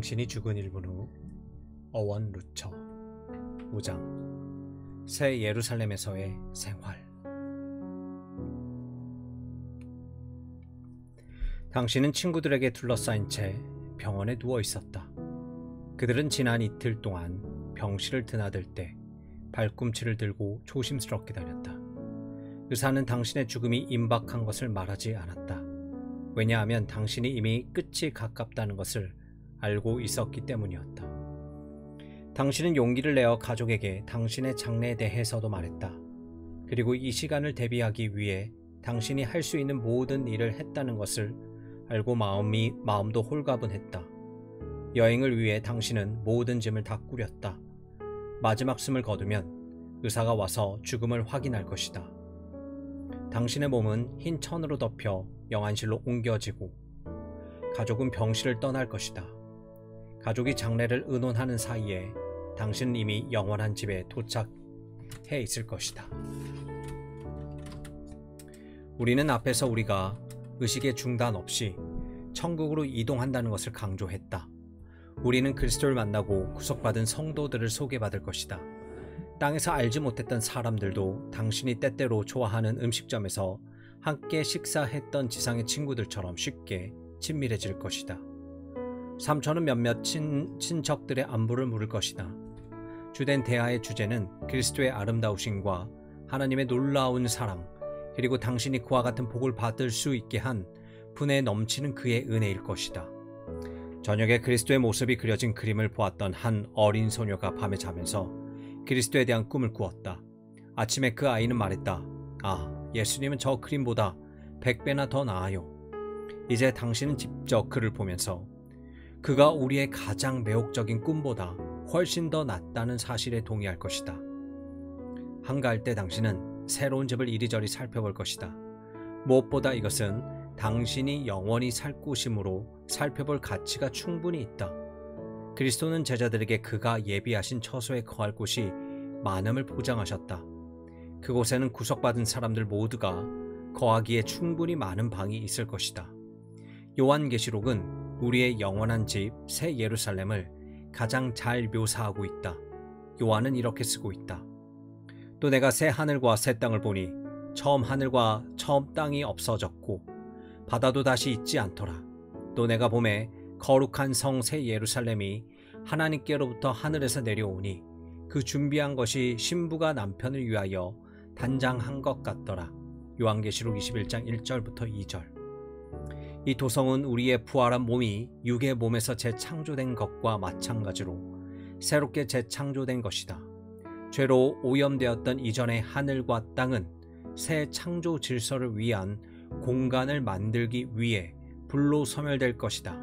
당신이 죽은 1분 후 어원 루처 5장 새 예루살렘에서의 생활. 당신은 친구들에게 둘러싸인 채 병원에 누워 있었다. 그들은 지난 이틀 동안 병실을 드나들 때 발꿈치를 들고 조심스럽게 다녔다. 의사는 당신의 죽음이 임박한 것을 말하지 않았다. 왜냐하면 당신이 이미 끝이 가깝다는 것을 알고 있었기 때문이었다. 당신은 용기를 내어 가족에게 당신의 장래에 대해서도 말했다. 그리고 이 시간을 대비하기 위해 당신이 할 수 있는 모든 일을 했다는 것을 알고 마음도 홀가분했다. 여행을 위해 당신은 모든 짐을 다 꾸렸다. 마지막 숨을 거두면 의사가 와서 죽음을 확인할 것이다. 당신의 몸은 흰 천으로 덮여 영안실로 옮겨지고 가족은 병실을 떠날 것이다. 가족이 장례를 의논하는 사이에 당신은 이미 영원한 집에 도착해 있을 것이다. 우리는 앞에서 우리가 의식의 중단 없이 천국으로 이동한다는 것을 강조했다. 우리는 그리스도를 만나고 구속받은 성도들을 소개받을 것이다. 땅에서 알지 못했던 사람들도 당신이 때때로 좋아하는 음식점에서 함께 식사했던 지상의 친구들처럼 쉽게 친밀해질 것이다. 삼촌은 몇몇 친척들의 안부를 물을 것이다. 주된 대화의 주제는 그리스도의 아름다우심과 하나님의 놀라운 사랑, 그리고 당신이 그와 같은 복을 받을 수 있게 한 분에 넘치는 그의 은혜일 것이다. 저녁에 그리스도의 모습이 그려진 그림을 보았던 한 어린 소녀가 밤에 자면서 그리스도에 대한 꿈을 꾸었다. 아침에 그 아이는 말했다. 아, 예수님은 저 그림보다 100배나 더 나아요. 이제 당신은 직접 그를 보면서 그가 우리의 가장 매혹적인 꿈보다 훨씬 더 낫다는 사실에 동의할 것이다. 한가할 때 당신은 새로운 집을 이리저리 살펴볼 것이다. 무엇보다 이것은 당신이 영원히 살 곳이므로 살펴볼 가치가 충분히 있다. 그리스도는 제자들에게 그가 예비하신 처소에 거할 곳이 많음을 보장하셨다. 그곳에는 구속받은 사람들 모두가 거하기에 충분히 많은 방이 있을 것이다. 요한계시록은 우리의 영원한 집 새 예루살렘을 가장 잘 묘사하고 있다. 요한은 이렇게 쓰고 있다. 또 내가 새 하늘과 새 땅을 보니 처음 하늘과 처음 땅이 없어졌고 바다도 다시 있지 않더라. 또 내가 보매 거룩한 성 새 예루살렘이 하나님께로부터 하늘에서 내려오니 그 준비한 것이 신부가 남편을 위하여 단장한 것 같더라. 요한계시록 21장 1절부터 2절. 이 도성은 우리의 부활한 몸이 육의 몸에서 재창조된 것과 마찬가지로 새롭게 재창조된 것이다. 죄로 오염되었던 이전의 하늘과 땅은 새 창조 질서를 위한 공간을 만들기 위해 불로 소멸될 것이다.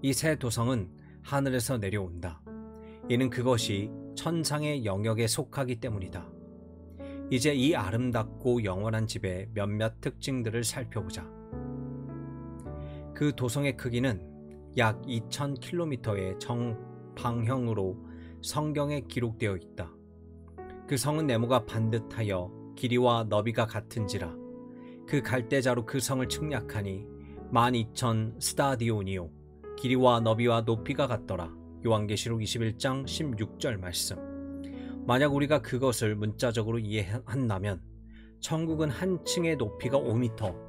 이 새 도성은 하늘에서 내려온다. 이는 그것이 천상의 영역에 속하기 때문이다. 이제 이 아름답고 영원한 집의 몇몇 특징들을 살펴보자. 그 도성의 크기는 약 2000km의 정방형으로 성경에 기록되어 있다. 그 성은 네모가 반듯하여 길이와 너비가 같은지라 그 갈대자로 그 성을 측량하니 12,000 스타디오니요 길이와 너비와 높이가 같더라. 요한계시록 21장 16절 말씀. 만약 우리가 그것을 문자적으로 이해한다면 천국은 한 층의 높이가 5m,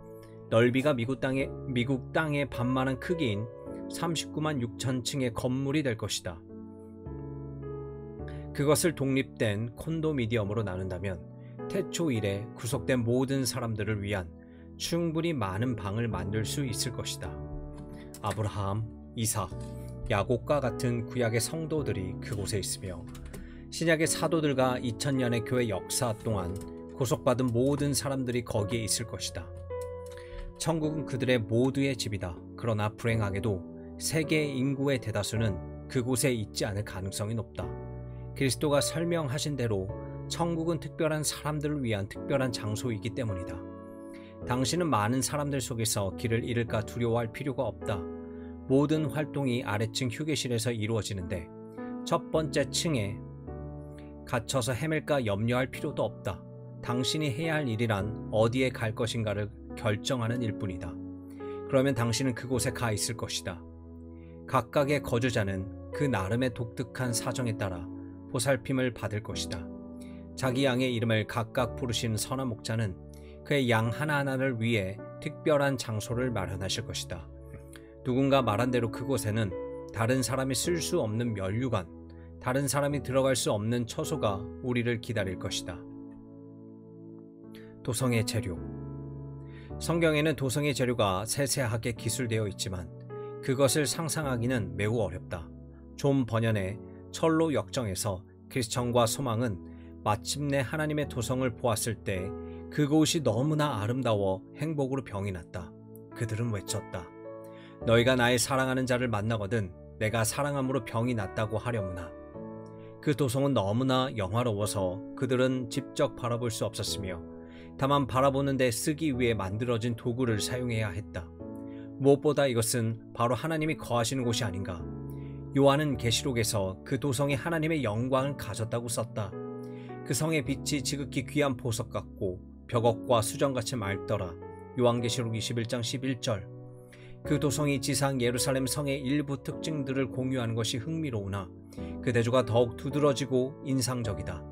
넓이가 미국 땅의 반만한 크기인 39만 6천 층의 건물이 될 것이다. 그것을 독립된 콘도미니엄으로 나눈다면 태초 이래 구속된 모든 사람들을 위한 충분히 많은 방을 만들 수 있을 것이다. 아브라함, 이삭, 야곱과 같은 구약의 성도들이 그곳에 있으며 신약의 사도들과 2000년의 교회 역사 동안 구속받은 모든 사람들이 거기에 있을 것이다. 천국은 그들의 모두의 집이다. 그러나 불행하게도 세계 인구의 대다수는 그곳에 있지 않을 가능성이 높다. 그리스도가 설명하신 대로 천국은 특별한 사람들을 위한 특별한 장소이기 때문이다. 당신은 많은 사람들 속에서 길을 잃을까 두려워할 필요가 없다. 모든 활동이 아래층 휴게실에서 이루어지는데 첫 번째 층에 갇혀서 헤맬까 염려할 필요도 없다. 당신이 해야 할 일이란 어디에 갈 것인가를 결정하는 일뿐이다. 그러면 당신은 그곳에 가 있을 것이다. 각각의 거주자는 그 나름의 독특한 사정에 따라 보살핌을 받을 것이다. 자기 양의 이름을 각각 부르신 선한 목자는 그의 양 하나하나를 위해 특별한 장소를 마련하실 것이다. 누군가 말한 대로 그곳에는 다른 사람이 쓸 수 없는 면류관, 다른 사람이 들어갈 수 없는 처소가 우리를 기다릴 것이다. 도성의 재료. 성경에는 도성의 재료가 세세하게 기술되어 있지만 그것을 상상하기는 매우 어렵다. 존 버년의 철로 역정에서 크리스천과 소망은 마침내 하나님의 도성을 보았을 때 그곳이 너무나 아름다워 행복으로 병이 났다. 그들은 외쳤다. 너희가 나의 사랑하는 자를 만나거든 내가 사랑함으로 병이 났다고 하려무나. 그 도성은 너무나 영화로워서 그들은 직접 바라볼 수 없었으며 다만 바라보는 데 쓰기 위해 만들어진 도구를 사용해야 했다. 무엇보다 이것은 바로 하나님이 거하시는 곳이 아닌가. 요한은 계시록에서 그 도성이 하나님의 영광을 가졌다고 썼다. 그 성의 빛이 지극히 귀한 보석 같고 벽옥과 수정같이 맑더라. 요한계시록 21장 11절. 그 도성이 지상 예루살렘 성의 일부 특징들을 공유하는 것이 흥미로우나 그 대조가 더욱 두드러지고 인상적이다.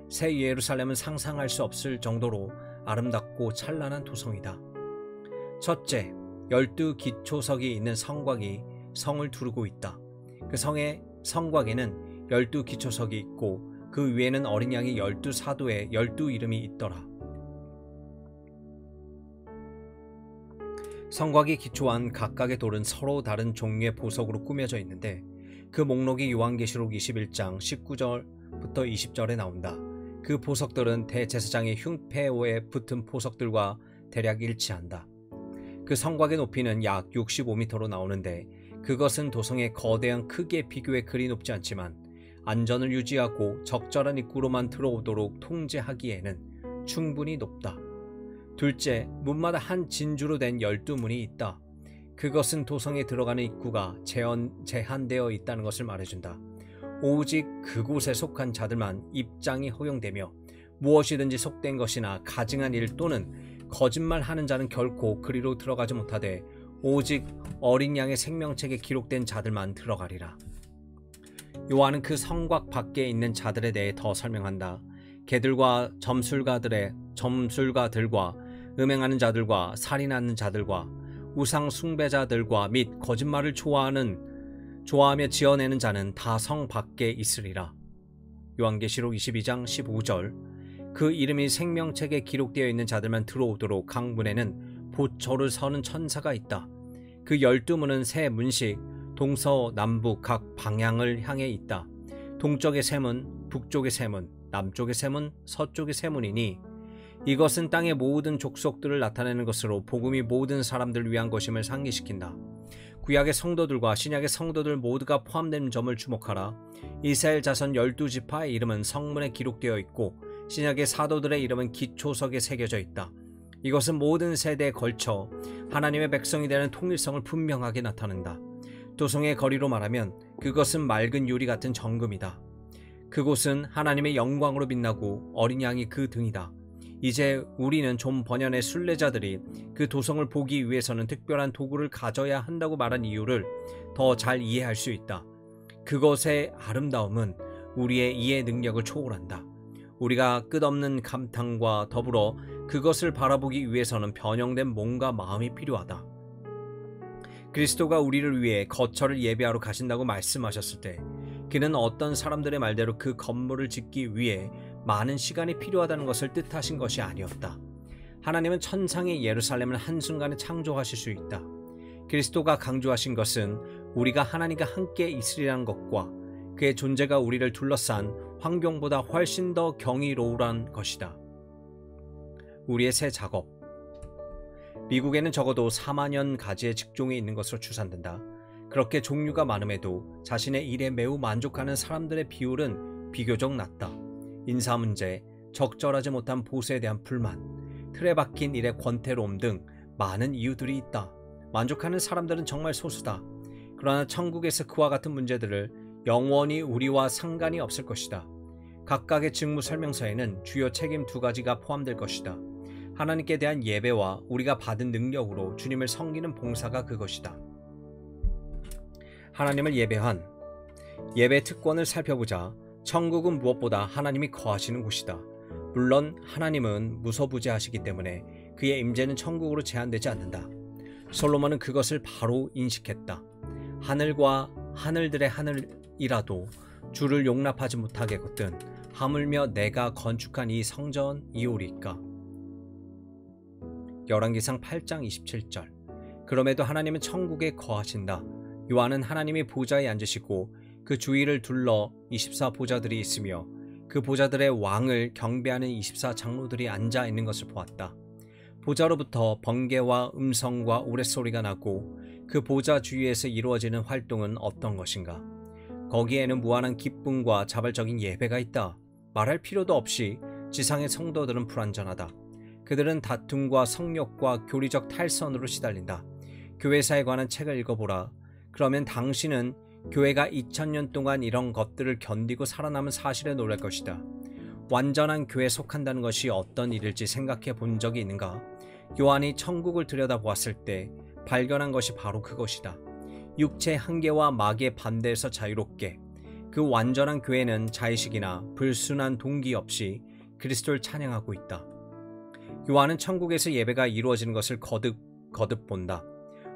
새 예루살렘은 상상할 수 없을 정도로 아름답고 찬란한 도성이다. 첫째, 12기초석이 있는 성곽이 성을 두르고 있다. 그 성의 성곽에는 12기초석이 있고 그 위에는 어린 양의 12사도의 12이름이 있더라. 성곽이 기초한 각각의 돌은 서로 다른 종류의 보석으로 꾸며져 있는데 그 목록이 요한계시록 21장 19절부터 20절에 나온다. 그 보석들은 대제사장의 흉패호에 붙은 보석들과 대략 일치한다. 그 성곽의 높이는 약 65m로 나오는데 그것은 도성의 거대한 크기에 비교해 그리 높지 않지만 안전을 유지하고 적절한 입구로만 들어오도록 통제하기에는 충분히 높다. 둘째, 문마다 한 진주로 된 12문이 있다. 그것은 도성에 들어가는 입구가 제한되어 있다는 것을 말해준다. 오직 그곳에 속한 자들만 입장이 허용되며 무엇이든지 속된 것이나 가증한 일 또는 거짓말하는 자는 결코 그리로 들어가지 못하되 오직 어린 양의 생명책에 기록된 자들만 들어가리라. 요한은 그 성곽 밖에 있는 자들에 대해 더 설명한다. 개들과 점술가들과 음행하는 자들과 살인하는 자들과 우상 숭배자들과 및 거짓말을 좋아하며 지어내는 자는 다 성 밖에 있으리라. 요한계시록 22장 15절. 그 이름이 생명책에 기록되어 있는 자들만 들어오도록 각 문에는 보초를 서는 천사가 있다. 그 12문은 세 문씩 동서남북 각 방향을 향해 있다. 동쪽의 세 문, 북쪽의 세 문, 남쪽의 세 문, 서쪽의 세 문이니 이것은 땅의 모든 족속들을 나타내는 것으로 복음이 모든 사람들을 위한 것임을 상기시킨다. 구약의 성도들과 신약의 성도들 모두가 포함된 점을 주목하라. 이스라엘 자손 12지파의 이름은 성문에 기록되어 있고 신약의 사도들의 이름은 기초석에 새겨져 있다. 이것은 모든 세대에 걸쳐 하나님의 백성이 되는 통일성을 분명하게 나타낸다. 도성의 거리로 말하면 그것은 맑은 유리 같은 정금이다. 그곳은 하나님의 영광으로 빛나고 어린 양이 그 등이다. 이제 우리는 존 버년의 순례자들이 그 도성을 보기 위해서는 특별한 도구를 가져야 한다고 말한 이유를 더 잘 이해할 수 있다. 그것의 아름다움은 우리의 이해 능력을 초월한다. 우리가 끝없는 감탄과 더불어 그것을 바라보기 위해서는 변형된 몸과 마음이 필요하다. 그리스도가 우리를 위해 거처를 예배하러 가신다고 말씀하셨을 때 그는 어떤 사람들의 말대로 그 건물을 짓기 위해 많은 시간이 필요하다는 것을 뜻하신 것이 아니었다. 하나님은 천상의 예루살렘을 한순간에 창조하실 수 있다. 그리스도가 강조하신 것은 우리가 하나님과 함께 있으리라는 것과 그의 존재가 우리를 둘러싼 환경보다 훨씬 더 경이로우란 것이다. 우리의 새 작업. 미국에는 적어도 4만여 가지의 직종이 있는 것으로 추산된다. 그렇게 종류가 많음에도 자신의 일에 매우 만족하는 사람들의 비율은 비교적 낮다. 인사 문제, 적절하지 못한 보수에 대한 불만, 틀에 박힌 일의 권태로움 등 많은 이유들이 있다. 만족하는 사람들은 정말 소수다. 그러나 천국에서 그와 같은 문제들을 영원히 우리와 상관이 없을 것이다. 각각의 직무 설명서에는 주요 책임 2가지가 포함될 것이다. 하나님께 대한 예배와 우리가 받은 능력으로 주님을 섬기는 봉사가 그것이다. 하나님을 예배한 예배 특권을 살펴보자 천국은 무엇보다 하나님이 거하시는 곳이다. 물론 하나님은 무소부재하시기 때문에 그의 임재는 천국으로 제한되지 않는다. 솔로몬은 그것을 바로 인식했다. 하늘과 하늘들의 하늘이라도 주를 용납하지 못하겠거든 하물며 내가 건축한 이 성전이오리까. 열왕기상 8장 27절. 그럼에도 하나님은 천국에 거하신다. 요한은 하나님이 보좌에 앉으시고 그 주위를 둘러 24보좌들이 있으며 그 보좌들의 왕을 경배하는 24장로들이 앉아 있는 것을 보았다. 보좌로부터 번개와 음성과 우레소리가 나고 그 보좌 주위에서 이루어지는 활동은 어떤 것인가? 거기에는 무한한 기쁨과 자발적인 예배가 있다. 말할 필요도 없이 지상의 성도들은 불완전하다. 그들은 다툼과 성욕과 교리적 탈선으로 시달린다. 교회사에 관한 책을 읽어보라. 그러면 당신은 교회가 2000년 동안 이런 것들을 견디고 살아남은 사실에 놀랄 것이다. 완전한 교회에 속한다는 것이 어떤 일일지 생각해 본 적이 있는가? 요한이 천국을 들여다보았을 때 발견한 것이 바로 그것이다. 육체의 한계와 마귀의 반대에서 자유롭게 그 완전한 교회는 자의식이나 불순한 동기 없이 그리스도를 찬양하고 있다. 요한은 천국에서 예배가 이루어지는 것을 거듭 본다.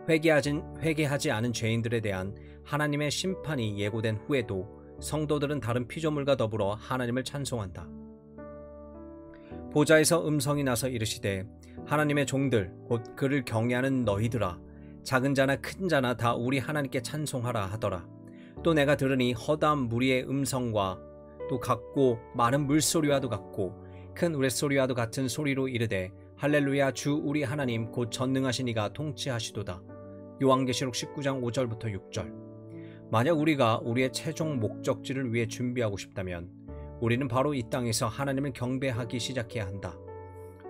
회개하지 않은 죄인들에 대한 하나님의 심판이 예고된 후에도 성도들은 다른 피조물과 더불어 하나님을 찬송한다. 보좌에서 음성이 나서 이르시되 하나님의 종들 곧 그를 경외하는 너희들아 작은 자나 큰 자나 다 우리 하나님께 찬송하라 하더라. 또 내가 들으니 허다한 무리의 음성과 또 같고 많은 물소리와도 같고 큰 우레소리와도 같은 소리로 이르되 할렐루야 주 우리 하나님 곧 전능하신 이가 통치하시도다. 요한계시록 19장 5절부터 6절. 만약 우리가 우리의 최종 목적지를 위해 준비하고 싶다면 우리는 바로 이 땅에서 하나님을 경배하기 시작해야 한다.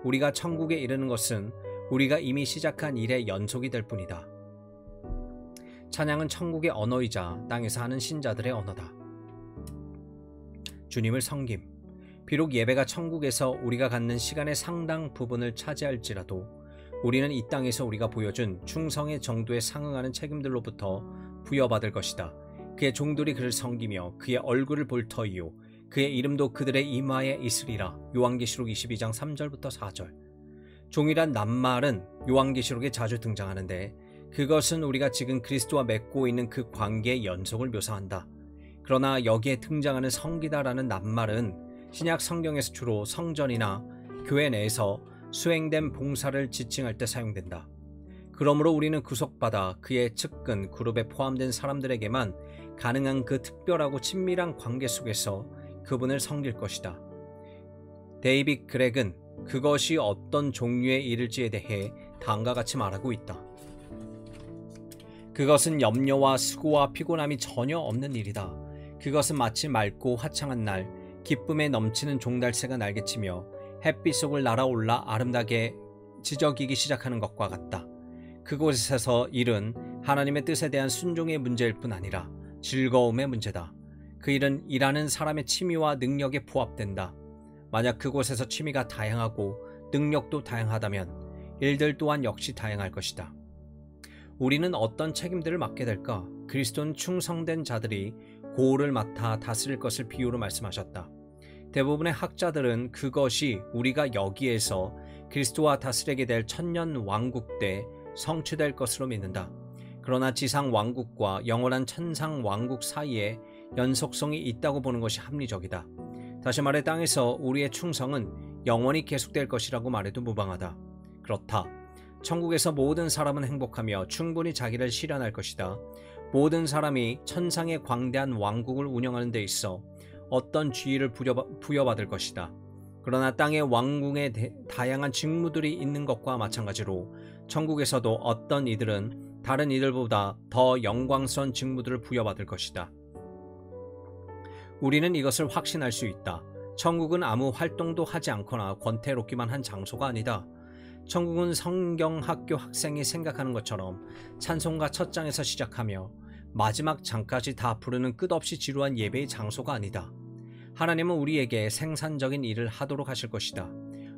우리가 천국에 이르는 것은 우리가 이미 시작한 일의 연속이 될 뿐이다. 찬양은 천국의 언어이자 땅에서 하는 신자들의 언어다. 주님을 섬김. 비록 예배가 천국에서 우리가 갖는 시간의 상당 부분을 차지할지라도 우리는 이 땅에서 우리가 보여준 충성의 정도에 상응하는 책임들로부터 부여받을 것이다. 그의 종들이 그를 섬기며 그의 얼굴을 볼 터이요 그의 이름도 그들의 이마에 있으리라. 요한계시록 22장 3절부터 4절. 종이란 낱말은 요한계시록에 자주 등장하는데 그것은 우리가 지금 그리스도와 맺고 있는 그 관계의 연속을 묘사한다. 그러나 여기에 등장하는 성기다라는 낱말은 신약 성경에서 주로 성전이나 교회 내에서 수행된 봉사를 지칭할 때 사용된다. 그러므로 우리는 구속받아 그의 측근 그룹에 포함된 사람들에게만 가능한 그 특별하고 친밀한 관계 속에서 그분을 섬길 것이다. 데이빗 그렉은 그것이 어떤 종류의 일일지에 대해 다음과 같이 말하고 있다. 그것은 염려와 수고와 피곤함이 전혀 없는 일이다. 그것은 마치 맑고 화창한 날 기쁨에 넘치는 종달새가 날개치며 햇빛 속을 날아올라 아름답게 지저귀기 시작하는 것과 같다. 그곳에서 일은 하나님의 뜻에 대한 순종의 문제일 뿐 아니라 즐거움의 문제다. 그 일은 일하는 사람의 취미와 능력에 부합된다. 만약 그곳에서 취미가 다양하고 능력도 다양하다면 일들 또한 역시 다양할 것이다. 우리는 어떤 책임들을 맡게 될까? 그리스도는 충성된 자들이 고을을 맡아 다스릴 것을 비유로 말씀하셨다. 대부분의 학자들은 그것이 우리가 여기에서 그리스도와 다스리게 될 천년 왕국 때 성취될 것으로 믿는다. 그러나 지상 왕국과 영원한 천상 왕국 사이에 연속성이 있다고 보는 것이 합리적이다. 다시 말해 땅에서 우리의 충성은 영원히 계속될 것이라고 말해도 무방하다. 그렇다. 천국에서 모든 사람은 행복하며 충분히 자기를 실현할 것이다. 모든 사람이 천상의 광대한 왕국을 운영하는 데 있어 어떤 지위를 부여받을 것이다. 그러나 땅의 왕궁에 다양한 직무들이 있는 것과 마찬가지로 천국에서도 어떤 이들은 다른 이들보다 더 영광스러운 직무들을 부여받을 것이다. 우리는 이것을 확신할 수 있다. 천국은 아무 활동도 하지 않거나 권태롭기만 한 장소가 아니다. 천국은 성경학교 학생이 생각하는 것처럼 찬송가 첫 장에서 시작하며 마지막 장까지 다 부르는 끝없이 지루한 예배의 장소가 아니다. 하나님은 우리에게 생산적인 일을 하도록 하실 것이다.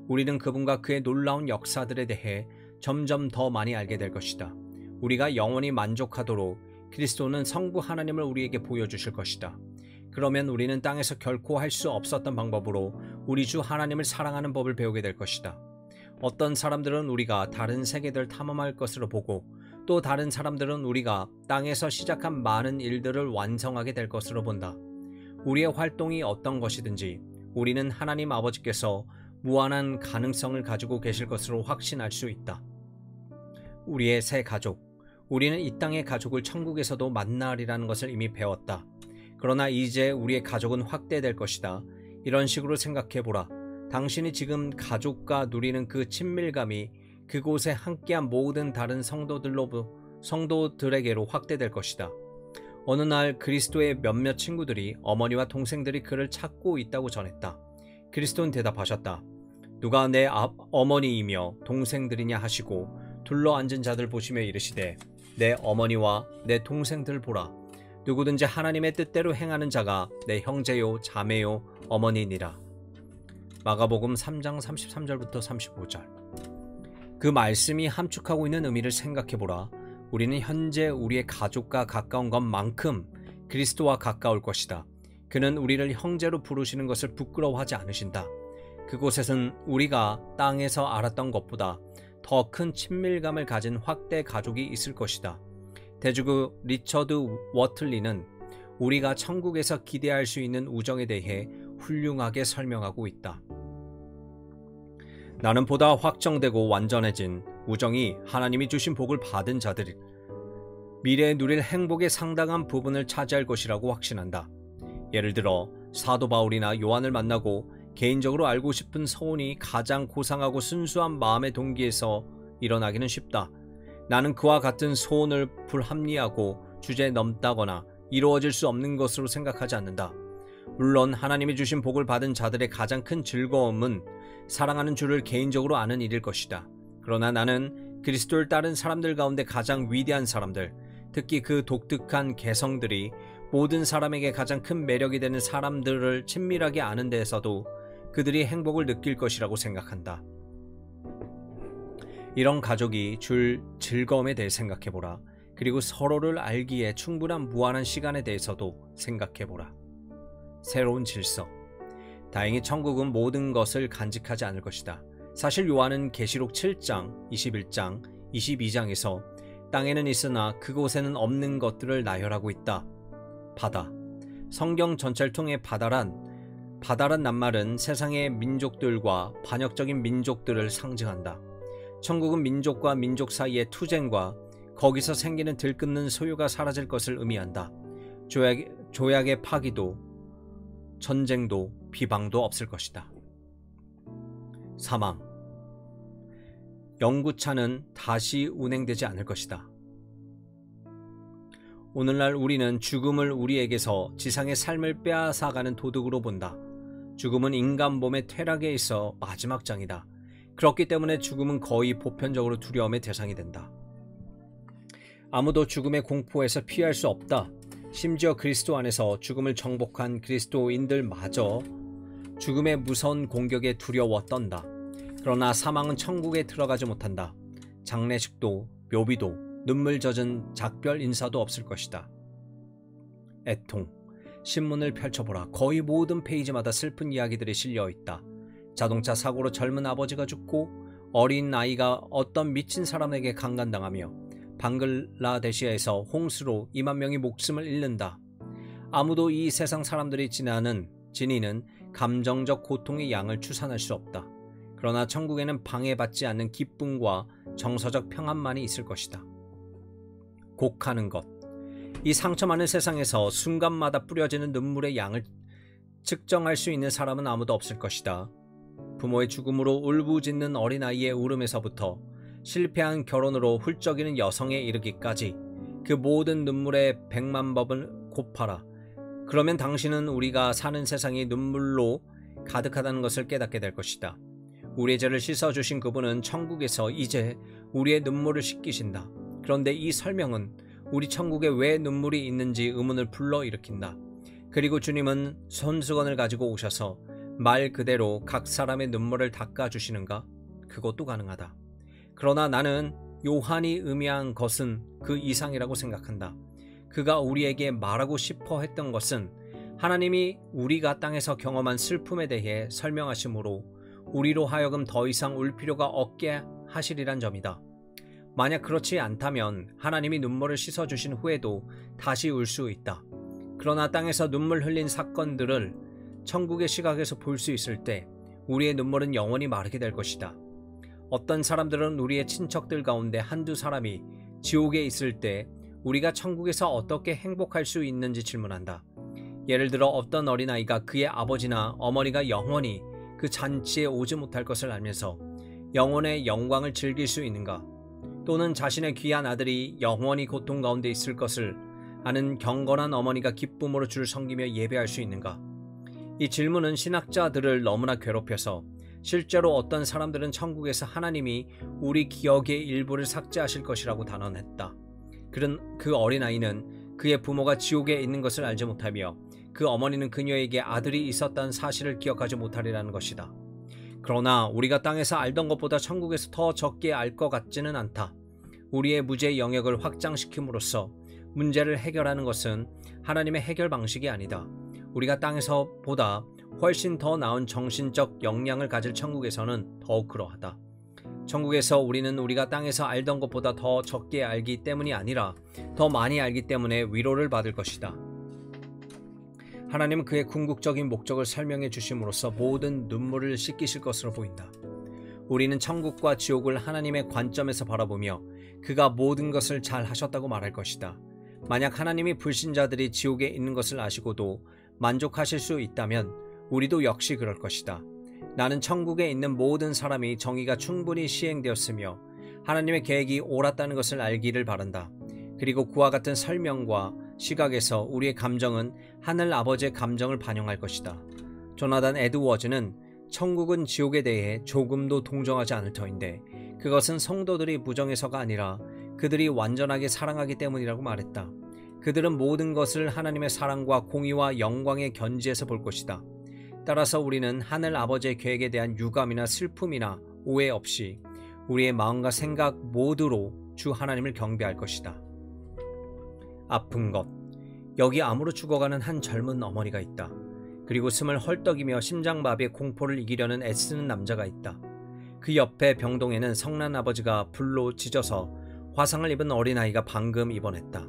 우리는 그분과 그의 놀라운 역사들에 대해 점점 더 많이 알게 될 것이다. 우리가 영원히 만족하도록 그리스도는 성부 하나님을 우리에게 보여주실 것이다. 그러면 우리는 땅에서 결코 할 수 없었던 방법으로 우리 주 하나님을 사랑하는 법을 배우게 될 것이다. 어떤 사람들은 우리가 다른 세계들을 탐험할 것으로 보고 또 다른 사람들은 우리가 땅에서 시작한 많은 일들을 완성하게 될 것으로 본다. 우리의 활동이 어떤 것이든지 우리는 하나님 아버지께서 무한한 가능성을 가지고 계실 것으로 확신할 수 있다. 우리의 새 가족, 우리는 이 땅의 가족을 천국에서도 만나리라는 것을 이미 배웠다. 그러나 이제 우리의 가족은 확대될 것이다. 이런 식으로 생각해보라. 당신이 지금 가족과 누리는 그 친밀감이 그곳에 함께한 모든 다른 성도들에게로 확대될 것이다. 어느 날 그리스도의 몇몇 친구들이 어머니와 동생들이 그를 찾고 있다고 전했다. 그리스도는 대답하셨다. 누가 내 어머니이며 동생들이냐 하시고 둘러앉은 자들 보시며 이르시되 내 어머니와 내 동생들 보라. 누구든지 하나님의 뜻대로 행하는 자가 내 형제요 자매요 어머니니라. 마가복음 3장 33절부터 35절. 그 말씀이 함축하고 있는 의미를 생각해보라. 우리는 현재 우리의 가족과 가까운 것만큼 그리스도와 가까울 것이다. 그는 우리를 형제로 부르시는 것을 부끄러워하지 않으신다. 그곳에선 우리가 땅에서 알았던 것보다 더 큰 친밀감을 가진 확대 가족이 있을 것이다. 대주교 리처드 워틀리는 우리가 천국에서 기대할 수 있는 우정에 대해 훌륭하게 설명하고 있다. 나는 보다 확정되고 완전해진 우정이 하나님이 주신 복을 받은 자들, 미래에 누릴 행복의 상당한 부분을 차지할 것이라고 확신한다. 예를 들어 사도 바울이나 요한을 만나고 개인적으로 알고 싶은 소원이 가장 고상하고 순수한 마음의 동기에서 일어나기는 쉽다. 나는 그와 같은 소원을 불합리하고 주제에 넘다거나 이루어질 수 없는 것으로 생각하지 않는다. 물론 하나님이 주신 복을 받은 자들의 가장 큰 즐거움은 사랑하는 주를 개인적으로 아는 일일 것이다. 그러나 나는 그리스도를 따른 사람들 가운데 가장 위대한 사람들, 특히 그 독특한 개성들이 모든 사람에게 가장 큰 매력이 되는 사람들을 친밀하게 아는 데에서도 그들이 행복을 느낄 것이라고 생각한다. 이런 가족이 줄 즐거움에 대해 생각해보라. 그리고 서로를 알기에 충분한 무한한 시간에 대해서도 생각해보라. 새로운 질서. 다행히 천국은 모든 것을 간직하지 않을 것이다. 사실 요한은 계시록 7장, 21장, 22장에서 땅에는 있으나 그곳에는 없는 것들을 나열하고 있다. 바다. 성경 전체를 통해 바다란 낱말은 세상의 민족들과 반역적인 민족들을 상징한다. 천국은 민족과 민족 사이의 투쟁과 거기서 생기는 들끓는 소유가 사라질 것을 의미한다. 조약의 파기도 전쟁도 비방도 없을 것이다. 사망. 영구차는 다시 운행되지 않을 것이다. 오늘날 우리는 죽음을 우리에게서 지상의 삶을 빼앗아가는 도둑으로 본다. 죽음은 인간 몸의 퇴락에 있어 마지막 장이다. 그렇기 때문에 죽음은 거의 보편적으로 두려움의 대상이 된다. 아무도 죽음의 공포에서 피할 수 없다. 심지어 그리스도 안에서 죽음을 정복한 그리스도인들마저 죽음의 무서운 공격에 두려워 떤다. 그러나 사망은 천국에 들어가지 못한다. 장례식도 묘비도 눈물 젖은 작별 인사도 없을 것이다. 애통. 신문을 펼쳐보라. 거의 모든 페이지마다 슬픈 이야기들이 실려 있다. 자동차 사고로 젊은 아버지가 죽고 어린 아이가 어떤 미친 사람에게 강간당하며 방글라데시아에서 홍수로 2만 명이 목숨을 잃는다. 아무도 이 세상 사람들이 지니는 감정적 고통의 양을 추산할 수 없다. 그러나 천국에는 방해받지 않는 기쁨과 정서적 평안만이 있을 것이다. 곡하는 것. 이 상처 많은 세상에서 순간마다 뿌려지는 눈물의 양을 측정할 수 있는 사람은 아무도 없을 것이다. 부모의 죽음으로 울부짖는 어린아이의 울음에서부터 실패한 결혼으로 훌쩍이는 여성에 이르기까지 그 모든 눈물의 100만 법을 곱하라. 그러면 당신은 우리가 사는 세상이 눈물로 가득하다는 것을 깨닫게 될 것이다. 우리의 죄를 씻어주신 그분은 천국에서 이제 우리의 눈물을 씻기신다. 그런데 이 설명은 우리 천국에 왜 눈물이 있는지 의문을 불러일으킨다. 그리고 주님은 손수건을 가지고 오셔서 말 그대로 각 사람의 눈물을 닦아주시는가? 그것도 가능하다. 그러나 나는 요한이 의미한 것은 그 이상이라고 생각한다. 그가 우리에게 말하고 싶어 했던 것은 하나님이 우리가 땅에서 경험한 슬픔에 대해 설명하심으로 우리로 하여금 더 이상 울 필요가 없게 하시리란 점이다. 만약 그렇지 않다면 하나님이 눈물을 씻어주신 후에도 다시 울 수 있다. 그러나 땅에서 눈물 흘린 사건들을 천국의 시각에서 볼 수 있을 때 우리의 눈물은 영원히 마르게 될 것이다. 어떤 사람들은 우리의 친척들 가운데 한두 사람이 지옥에 있을 때 우리가 천국에서 어떻게 행복할 수 있는지 질문한다. 예를 들어 어떤 어린아이가 그의 아버지나 어머니가 영원히 그 잔치에 오지 못할 것을 알면서 영혼의 영광을 즐길 수 있는가? 또는 자신의 귀한 아들이 영원히 고통 가운데 있을 것을 아는 경건한 어머니가 기쁨으로 주를 섬기며 예배할 수 있는가? 이 질문은 신학자들을 너무나 괴롭혀서 실제로 어떤 사람들은 천국에서 하나님이 우리 기억의 일부를 삭제하실 것이라고 단언했다. 그 어린아이는 그의 부모가 지옥에 있는 것을 알지 못하며 그 어머니는 그녀에게 아들이 있었다는 사실을 기억하지 못하리라는 것이다. 그러나 우리가 땅에서 알던 것보다 천국에서 더 적게 알 것 같지는 않다. 우리의 무죄 영역을 확장시킴으로써 문제를 해결하는 것은 하나님의 해결 방식이 아니다. 우리가 땅에서 보다 훨씬 더 나은 정신적 역량을 가질 천국에서는 더욱 그러하다. 천국에서 우리는 우리가 땅에서 알던 것보다 더 적게 알기 때문이 아니라 더 많이 알기 때문에 위로를 받을 것이다. 하나님은 그의 궁극적인 목적을 설명해 주심으로써 모든 눈물을 씻기실 것으로 보인다. 우리는 천국과 지옥을 하나님의 관점에서 바라보며 그가 모든 것을 잘 하셨다고 말할 것이다. 만약 하나님이 불신자들이 지옥에 있는 것을 아시고도 만족하실 수 있다면 우리도 역시 그럴 것이다. 나는 천국에 있는 모든 사람이 정의가 충분히 시행되었으며 하나님의 계획이 옳았다는 것을 알기를 바란다. 그리고 그와 같은 설명과 시각에서 우리의 감정은 하늘 아버지의 감정을 반영할 것이다. 조나단 에드워즈는 천국은 지옥에 대해 조금도 동정하지 않을 터인데 그것은 성도들이 무정해서가 아니라 그들이 완전하게 사랑하기 때문이라고 말했다. 그들은 모든 것을 하나님의 사랑과 공의와 영광의 견지에서 볼 것이다. 따라서 우리는 하늘 아버지의 계획에 대한 유감이나 슬픔이나 오해 없이 우리의 마음과 생각 모두로 주 하나님을 경배할 것이다. 아픈 것. 여기 암으로 죽어가는 한 젊은 어머니가 있다. 그리고 숨을 헐떡이며 심장마비의 공포를 이기려는 애쓰는 남자가 있다. 그 옆에 병동에는 성난 아버지가 불로 찢어서 화상을 입은 어린아이가 방금 입원했다.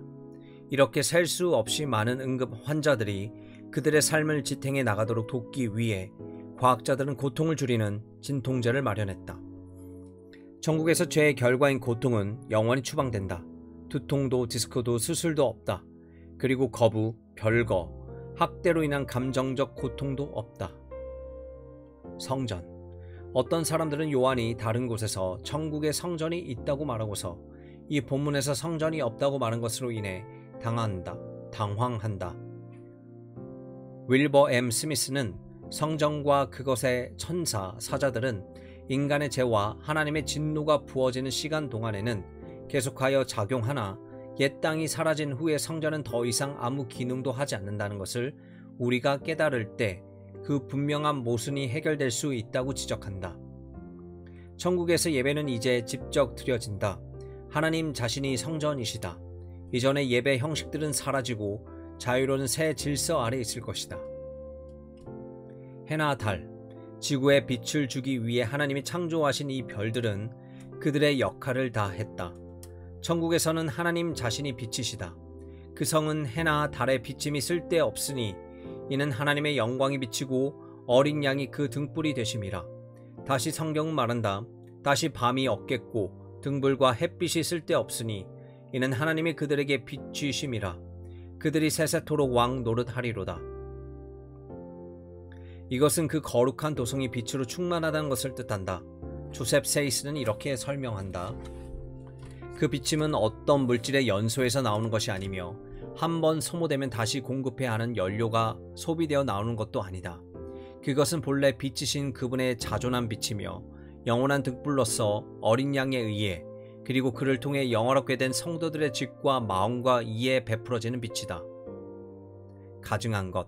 이렇게 셀 수 없이 많은 응급 환자들이 그들의 삶을 지탱해 나가도록 돕기 위해 과학자들은 고통을 줄이는 진통제를 마련했다. 천국에서 죄의 결과인 고통은 영원히 추방된다. 두통도 디스크도 수술도 없다. 그리고 거부, 별거, 학대로 인한 감정적 고통도 없다. 성전. 어떤 사람들은 요한이 다른 곳에서 천국에 성전이 있다고 말하고서 이 본문에서 성전이 없다고 말한 것으로 인해 당황한다. 윌버 M. 스미스는 성전과 그것의 천사, 사자들은 인간의 죄와 하나님의 진노가 부어지는 시간 동안에는 계속하여 작용하나 옛 땅이 사라진 후에 성전은 더 이상 아무 기능도 하지 않는다는 것을 우리가 깨달을 때 그 분명한 모순이 해결될 수 있다고 지적한다. 천국에서 예배는 이제 직접 드려진다. 하나님 자신이 성전이시다. 이전의 예배 형식들은 사라지고 자유로운 새 질서 아래 있을 것이다. 해나 달, 지구에 빛을 주기 위해 하나님이 창조하신 이 별들은 그들의 역할을 다 했다. 천국에서는 하나님 자신이 빛이시다. 그 성은 해나 달의 비침이 쓸데없으니 이는 하나님의 영광이 비치고 어린 양이 그 등불이 되심이라. 다시 성경은 말한다. 다시 밤이 없겠고 등불과 햇빛이 쓸데없으니 이는 하나님이 그들에게 빛이심이라. 그들이 세세토록 왕 노릇하리로다. 이것은 그 거룩한 도성이 빛으로 충만하다는 것을 뜻한다. 조셉 세이스는 이렇게 설명한다. 그 비침은 어떤 물질의 연소에서 나오는 것이 아니며 한번 소모되면 다시 공급해야 하는 연료가 소비되어 나오는 것도 아니다. 그것은 본래 빛이신 그분의 자존한 빛이며 영원한 등불로서 어린 양에 의해 그리고 그를 통해 영원하게 된 성도들의 직과 마음과 이해에 베풀어지는 빛이다. 가증한 것.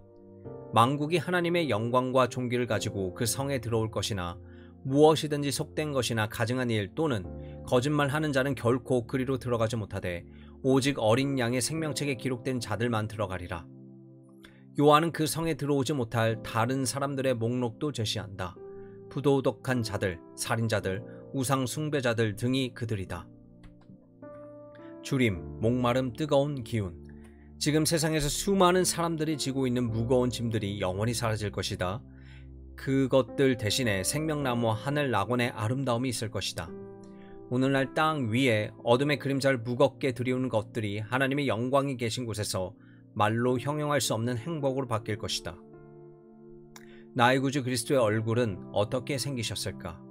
만국이 하나님의 영광과 존귀를 가지고 그 성에 들어올 것이나 무엇이든지 속된 것이나 가증한 일 또는 거짓말하는 자는 결코 그리로 들어가지 못하되 오직 어린 양의 생명책에 기록된 자들만 들어가리라. 요한은 그 성에 들어오지 못할 다른 사람들의 목록도 제시한다. 부도덕한 자들, 살인자들, 우상 숭배자들 등이 그들이다. 주림, 목마름, 뜨거운 기운. 지금 세상에서 수많은 사람들이 지고 있는 무거운 짐들이 영원히 사라질 것이다. 그것들 대신에 생명나무와 하늘 낙원의 아름다움이 있을 것이다. 오늘날 땅 위에 어둠의 그림자를 무겁게 들이우는 것들이 하나님의 영광이 계신 곳에서 말로 형용할 수 없는 행복으로 바뀔 것이다. 나의 구주 그리스도의 얼굴은 어떻게 생기셨을까?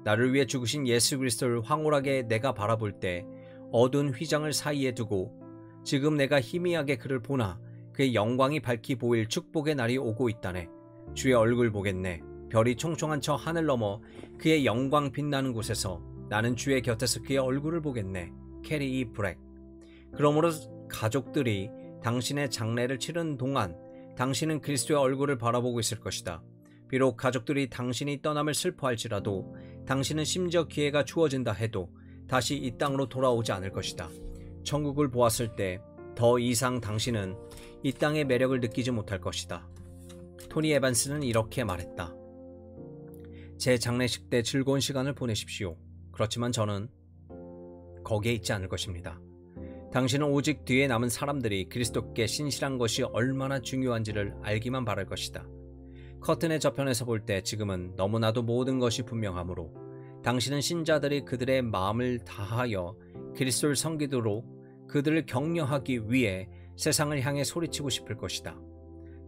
나를 위해 죽으신 예수 그리스도를 황홀하게 내가 바라볼 때 어두운 휘장을 사이에 두고 지금 내가 희미하게 그를 보나 그의 영광이 밝히 보일 축복의 날이 오고 있다네. 주의 얼굴 보겠네. 별이 총총한 저 하늘 너머 그의 영광 빛나는 곳에서 나는 주의 곁에서 그의 얼굴을 보겠네. 캐리 이 브렉. 그러므로 가족들이 당신의 장례를 치른 동안 당신은 그리스도의 얼굴을 바라보고 있을 것이다. 비록 가족들이 당신이 떠남을 슬퍼할지라도 당신은 심지어 기회가 주어진다 해도 다시 이 땅으로 돌아오지 않을 것이다. 천국을 보았을 때 더 이상 당신은 이 땅의 매력을 느끼지 못할 것이다. 토니 에반스는 이렇게 말했다. 제 장례식 때 즐거운 시간을 보내십시오. 그렇지만 저는 거기에 있지 않을 것입니다. 당신은 오직 뒤에 남은 사람들이 그리스도께 신실한 것이 얼마나 중요한지를 알기만 바랄 것이다. 커튼의 저편에서 볼 때 지금은 너무나도 모든 것이 분명하므로 당신은 신자들이 그들의 마음을 다하여 그리스도를 섬기도록 그들을 격려하기 위해 세상을 향해 소리치고 싶을 것이다.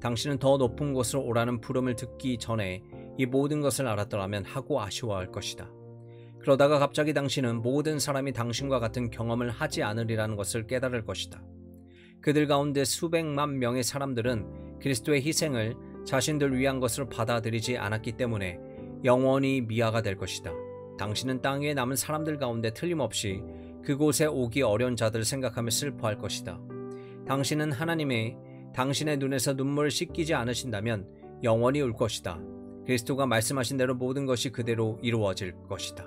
당신은 더 높은 곳으로 오라는 부름을 듣기 전에 이 모든 것을 알았더라면 하고 아쉬워할 것이다. 그러다가 갑자기 당신은 모든 사람이 당신과 같은 경험을 하지 않으리라는 것을 깨달을 것이다. 그들 가운데 수백만 명의 사람들은 그리스도의 희생을 자신들 위한 것으로 받아들이지 않았기 때문에 영원히 미아가 될 것이다. 당신은 땅 위에 남은 사람들 가운데 틀림없이 그곳에 오기 어려운 자들을 생각하며 슬퍼할 것이다. 당신은 하나님의 당신의 눈에서 눈물을 씻기지 않으신다면 영원히 울 것이다. 그리스도가 말씀하신 대로 모든 것이 그대로 이루어질 것이다.